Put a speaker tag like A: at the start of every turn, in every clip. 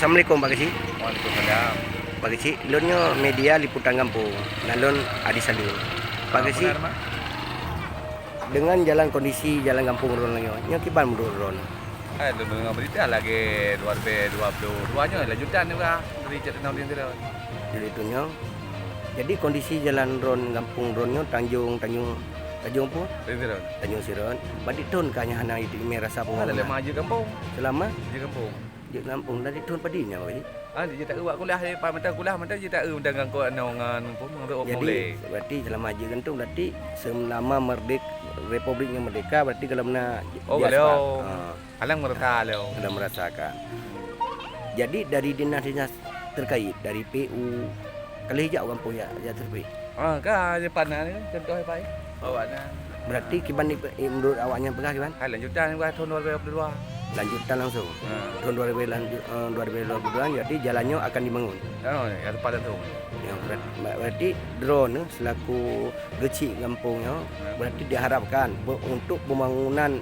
A: Assalamualaikum Pak Kecik.
B: Waalaikumsalam.
A: Pak Kecik, lunyo media liputan kampung. Nalun Adi Salun. Pak Kecik,
B: Benar, Mak?
A: dengan jalan kondisi jalan kampung ron nyo, nyo kiban menurut ron.
B: Dengar berita lagi 2022-nya lanjutan juga dari tahun ini tu.
A: Jadi itu nyo. Jadi kondisi jalan ron kampung ron nyo Tanjung apa?
B: Itu.
A: Tanjung Siron. Badi tahun kanya hana itu merasa
B: Ada
A: pengalaman.
B: maju kampung,
A: Selama
B: je kampung.
A: di kampung dari tahun padinya Pak Kecik.
B: Dia tak buat kuliah dia pak mentah kuliah mentah dia tak dengan kau nongan pun mengarut
A: Jadi
B: boleh.
A: berarti selama aja gantung berarti selama Republiknya Merdeka berarti kalau mana
B: Oh, kalau alang merata leo.
A: sudah merasakan. Jadi dari dinas-dinas terkait dari PU kalau hijau kampung ya terbaik.
B: Kan je panah ni contoh pai. Awaknya.
A: Berarti kiban menurut awaknya pegah kiban
B: Lanjutan juga tahun 2022.
A: lanjutan langsung tahun 2022 jadi jalannya akan dibangun.
B: Ya pada tu.
A: Ya, berarti drone selaku geci kampungnya berarti diharapkan untuk pembangunan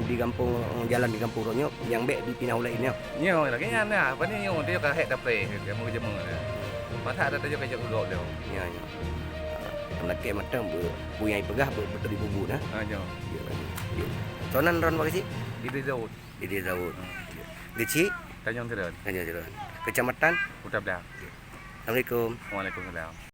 A: di kampung jalan di kampung Ronyo yang baik dipindah lainnya.
B: Nhiều lagi nha nè, vấn đề nhiều dia ka hek dapre, dia mau jemu. Masa ada tu je kajak gol dia.
A: Ya ya. Nak ke macam punya pegah betul bubu nah.
B: Jo.
A: Ya. Sonan ron Pak Kecik
B: Itu jauh.
A: di Daud. Geci
B: Tanjung Terus.
A: hanya jalan. Kecamatan.
B: Udah dah.
A: Assalamualaikum.
B: Waalaikumsalam.